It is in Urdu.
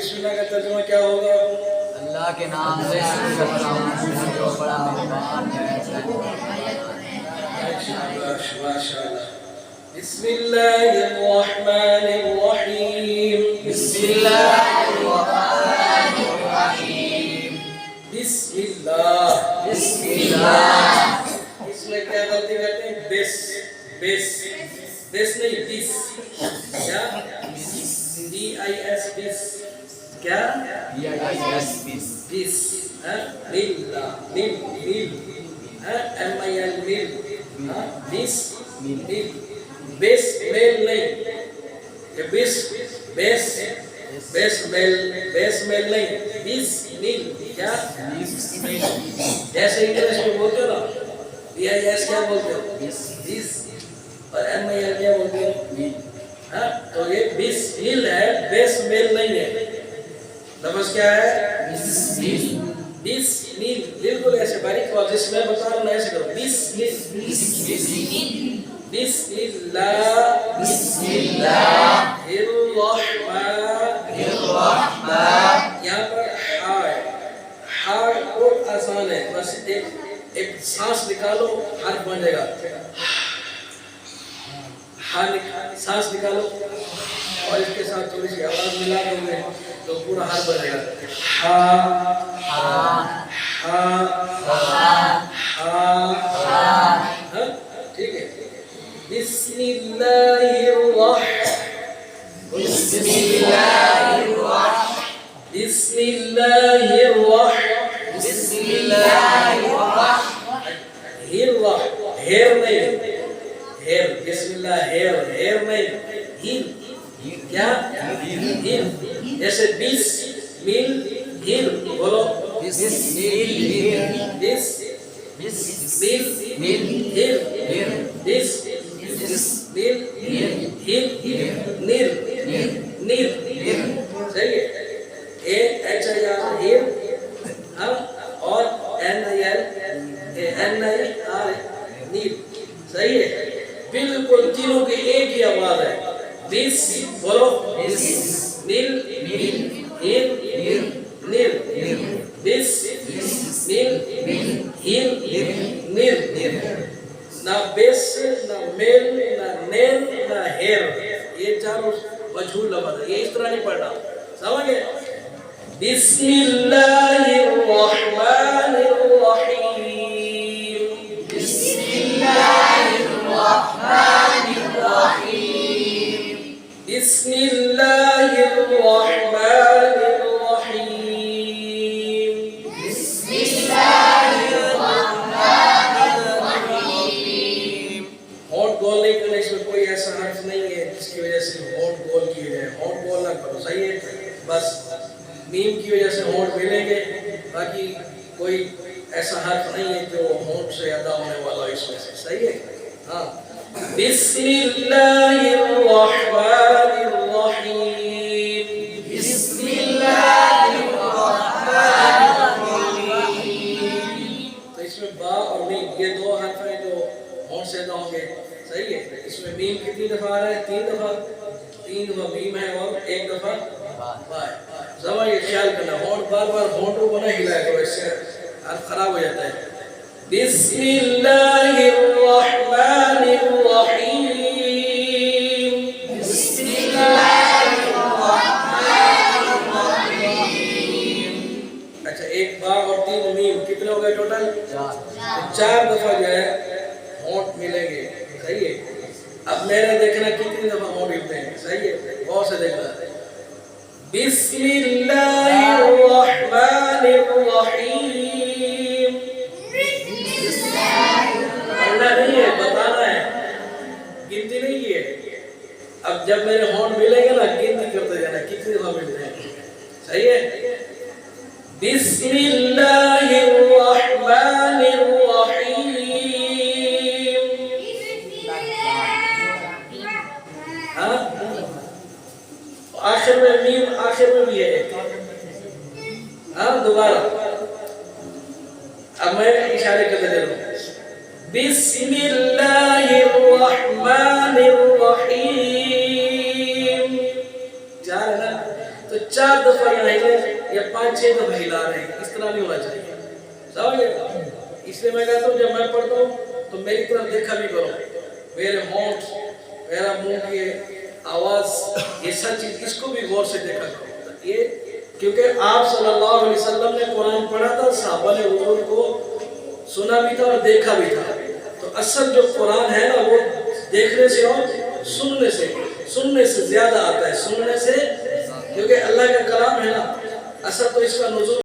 بسم اللہ کا ترجمہ کیا ہوگا؟ اللہ کے نام سے شروع کرتا ہوں جو بڑا مہربان ہے۔ ماشاءاللہ۔ بسم اللہ الرحمن الرحیم۔ بسم اللہ الرحمن الرحیم۔ بسم اللہ۔ بسم اللہ۔ اس میں کیا غلطی کرتے ہیں؟ بس بس بس نہیں، بس کیا؟ BIS بس کیا؟ BIS بس مل مل مل MIL مل بس مل بس مل نہیں، یہ بس بس بس مل نہیں، بس مل کیا؟ جیسے انگلش میں بولتے ہو نا BIS کیا بولتے ہو؟ بس اور MIL کیا بولتے ہو؟ تو یہ بس مل ہے، بس مل نہیں ہے۔ لفظ کیا ہے؟ بس مل، بالکل ایسے باریک بات جس میں بتا رہا ہوں ایسے کرو، بس مل، بسم اللہ الرحمن، یہاں پر ہا بہت آسان ہے، بس ایک سانس نکالو حرف بن جائے گا، سانس نکالو اور اس کے ساتھ تھوڑی سی آواز ملا دو گے تو پورا حرف بنے گا، ہا ہا ہا ہا، ٹھیک ہے؟ بسم اللہ الرحمن، بسم اللہ الرحمن، بسم اللہ الرحمن، بسم اللہ الرحمن، ہیر نہیں، ہیر، بسم اللہ ہیر نہیں، ہیر کیا؟ ہیر، جیسے بس مل ہیر بولو، بس مل ہیر، بس مل ہیر، نیر صحیح ہے، HIR ہیر اور NIR نیر، صحیح ہے، بالکل تینوں کی ایک ہی آواز ہے، بس بولو، بس مل ہیر نیر، بس مل ہیر نیر، نہ بس نہ مل نہ نیر نہ ہیر، یہ چاروں مجہول لفظ ہے، یہ اس طرح نہیں پڑھنا، سمجھ گئے؟ بسم اللہ الرحمن الرحیم، بسم اللہ الرحمن الرحیم، بسم اللہ الرحمن الرحیم، بسم اللہ الرحمن الرحیم۔ ہونٹ گول نہیں کرنا، اس میں کوئی ایسا حرف نہیں ہے جس کی وجہ سے ہونٹ گول کیے جائے، ہونٹ گول نہ کرو، صحیح ہے؟ بس میم کی وجہ سے ہونٹ ملیں گے، باقی کوئی ایسا حرف نہیں ہے جو ہونٹ سے ادا ہونے والا اس میں سے، صحیح ہے؟ ہاں، بسم اللہ الرحمن الرحیم، بسم اللہ الرحمن الرحیم۔ تو اس میں با اور میم یہ دو حرف ہیں جو ہونٹ سے ادا ہوں گے، صحیح ہے؟ اس میں میم کتنی دفعہ آ رہا ہے؟ 3 دفعہ میم ہے اور 1 دفعہ با ہے، سمجھ یہ خیال کرنا، ہونٹ بار ہونٹوں کو نہ ہلایا کرو، اس سے حرف خراب ہو جاتا ہے۔ بسم اللہ الرحمن الرحیم، بسم اللہ الرحمن الرحیم۔ اچھا، 1 با اور 3 میم، کتنے ہو گئے ٹوٹل؟ 4 دفعہ جو ہے ہونٹ ملیں گے، صحیح ہے؟ اب میرے دیکھنا کتنی دفعہ ہونٹ ملتے ہیں، صحیح ہے؟ غور سے دیکھنا، بسم اللہ الرحمن الرحیم، پڑھنا نہیں ہے، بتانا ہے، گنتی نہیں کی ہے۔ اب جب میرے ہونٹ ملیں گے نا گنتی کرتے جانا کتنی دفعہ ملتے ہیں، صحیح ہے؟ بسم اللہ الرحمن الرحیم، ہاں آخر میں میم، آخر میں بھی ہے، ہاں دوبارہ، اب میں اشارے کرتے دے رہا ہوں، بسم اللہ الرحمن الرحیم، 4 ہے نا؟ تو 4 دفعہ یہاں ہلے یا 5-6 دفعہ ہلا رہے ہیں، اس طرح نہیں ہونا چاہیے. سمجھ گئے؟ اس لیے میں کہتا ہوں جب میں پڑھتا ہوں تو میری طرف دیکھا بھی کرو. میرے ہونٹ، میرا منہ کی آواز، یہ سب چیز اس کو بھی غور سے دیکھا کرو. یہ کیونکہ آپ صلی اللہ علیہ وسلم نے قرآن پڑھا تھا، صحابہ نے حضور کو سنا بھی تھا اور دیکھا بھی تھا. تو اصل جو قرآن ہے نا وہ دیکھنے سے اور سننے سے زیادہ آتا ہے، سننے سے، کیونکہ اللہ کا کلام ہے نا. اصل تو اس کا نزول